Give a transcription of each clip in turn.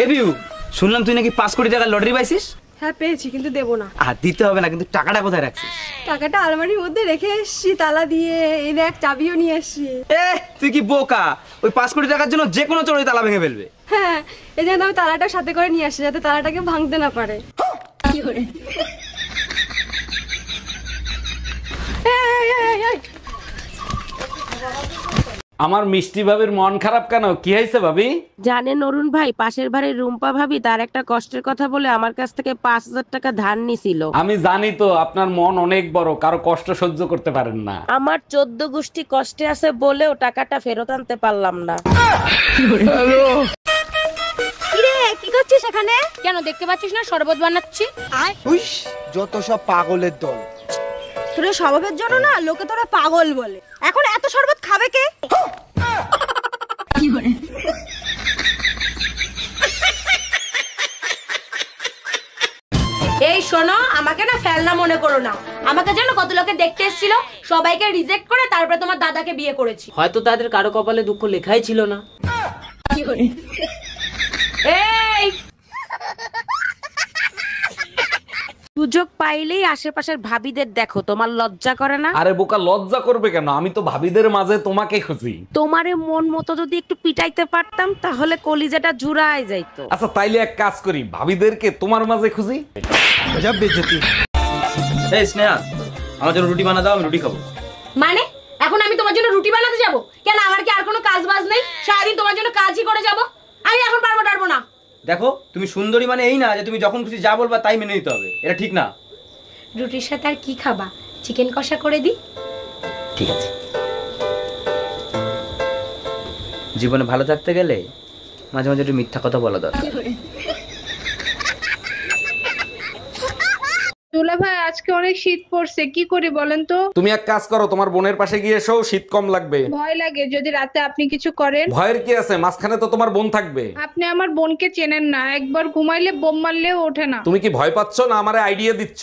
এ বিউ, শুনলাম তুই নাকি 5 কোটি টাকা লটারি পাইছিস? হ্যাঁ পেয়েছি, কিন্তু দেবো না। দিতে হবে না, কিন্তু টাকাটা কোথায় রাখছিস? টাকাটা আলমারির মধ্যে রেখে এসছি তালা দিয়ে। এই দেখ, চাবিও নিয়ে এসছি। তুই কি বোকা? ওই 5 কোটি টাকার জন্য যে কোনো চোরই তালা ভেঙে ফেলবে। হ্যাঁ, এই জন্য আমি তালাটা সাথে করে নিয়ে আসছি, যাতে তালাটাকে ভাঙতে না পারে। আমার মিষ্টি ভাবির মন খারাপ কেন? কি হয়েছে ভাবি? জানেন অরুণ ভাই, পাশের বাড়ির রুম্পা ভাবি তার একটা কষ্টের কথা বলে আমার কাছ থেকে 5,000 টাকা ধার নিছিল। আমি জানি তো আপনার মন অনেক বড়, কারো কষ্ট সহ্য করতে পারেন না। আমার 14 গোষ্ঠী কষ্টে আছে বলেও টাকাটা ফেরত আনতে পারলাম না। কিরে, কি করছিস এখানে? কেন দেখতে পাচ্ছিস না শরবত বানাচ্ছি? যত সব পাগলের দল। তোর স্বভাবের জন্য না লোকে তোরা পাগল বলে। এখন এত শরবত খাবে কে? এই শোনো, আমাকে না ফেলনা মনে করো না। আমাকে জানো কত লোকে দেখতে এসেছিল, সবাইকে রিজেক্ট করে তারপরে তোমার দাদাকে বিয়ে করেছি। হয়তো তাদের কারো কপালে দুঃখ লেখাই ছিল না। এই সুযোগ পাইলেই আশেপাশের ভাবিদের দেখো, তোমার লজ্জা করে না? আরে বোকা, লজ্জা করবে কেন? আমি তো ভাবিদের মাঝে তোমাকে খুঁজি। তোমারে মন মতো যদি একটু পিটাইতে পারতাম তাহলে কলিজাটা জুড়ায় যাইতো। আচ্ছা তাইলে এক কাজ করি, ভাবিদেরকে তোমার মাঝে খুঁজি। গজব বেইজ্জতি। এই স্নেহা, আমার জন্য রুটি বানা দাও, আমি রুটি খাবো। মানে এখন আমি তোমার জন্য রুটি বানাতে যাব? কেন, আমার কি আর কোনো কাজ বাজ নেই? সারাদিন তোমার জন্য কাজই করে যাব। আমি এখন পারবো না। দেখো, তুমি সুন্দরী মানে এই না যে তুমি যখন খুশি যা বলবা তাই মেনে নিতে হবে। এটা ঠিক না। রুটির সাথে আর কি খাবা? চিকেন কষা করে দিই? ঠিক আছে। জীবনে ভালো থাকতে গেলে মাঝে মাঝে একটু মিথ্যা কথা বলা দরকার। দুলা ভাই, আজকে অনেক শীত পড়ছে, কি করি বলেন তো? তুমি এক কাজ করো, তোমার বোনের পাশে গিয়ে এসো, শীত কম লাগবে। ভয় লাগে যদি রাতে আপনি কিছু করেন। ভয়ের কি আছে, মাঝখানে তো তোমার বোন থাকবে। আপনি আমার বোনকে চেনেন না, একবার ঘুমাইলে বোম মারলেও ওঠে না। তুমি কি ভয় পাচ্ছ না আমারে আইডিয়া দিচ্ছ?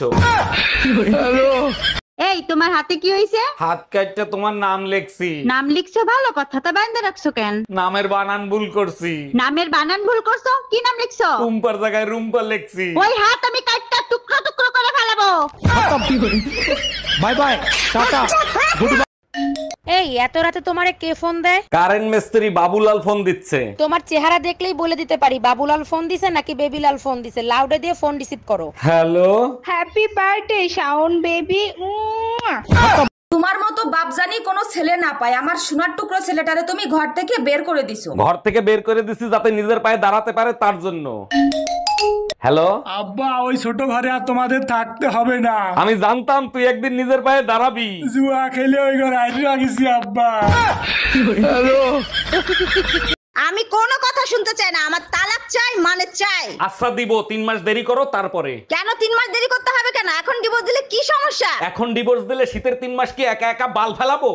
এই, তোমার হাতে কি হইছে? হাত কাটটা তোমার নাম লেখছি। নাম লিখছো, ভালো কথা। তা বাইন্দা রাখছো কেন? নামের বানান ভুল করছি। নামের বানান ভুল করছো? কি নাম লিখছো? রুম্পার জায়গায় রুম্পা লেখছি। ওই হাত আমি কাটটা টুকরো টুকরো করে ফেলাবো। Bye bye, tata. এই এত রাতে তোমারে কে ফোন দেয়? কারেন্ট মিস্ত্রি বাবুলাল ফোন দিচ্ছে। তোমার চেহারা দেখলেই বলে দিতে পারি বাবুলাল ফোন দিছে নাকি বেবিলাল ফোন দিছে। লাউডে দিয়ে ফোন রিসিভ করো। Hello, happy birthday Shaon baby. তোমার মতো বাপজানি কোনো ছেলে না পায়। আমার সোনার টুকরো ছেলেটারে তুমি ঘর থেকে বের করে দিছো। ঘর থেকে বের করে দিছি যাতে নিজের পায়ে দাঁড়াতে পারে, তার জন্য। হ্যালো আব্বা, ওই ছোট ঘরে আর তোমাদের থাকতে হবে না। আমি জানতাম তুই একদিন নিজের পায়ে দাঁড়াবি। জুয়া খেলে ওই ঘরে আইডি রাখিছি আব্বা। আমি কোনো কথা শুনতে চাই না, আমার তালাক চাই, মানে চাই। আচ্ছা দিব, 3 মাস দেরি করো তারপরে। কেন 3 মাস দেরি করতে হবে কেন? এখন ডিভোর্স দিলে কি সমস্যা? এখন ডিভোর্স দিলে শীতের 3 মাস কি একা একা বাল ফেলাবো?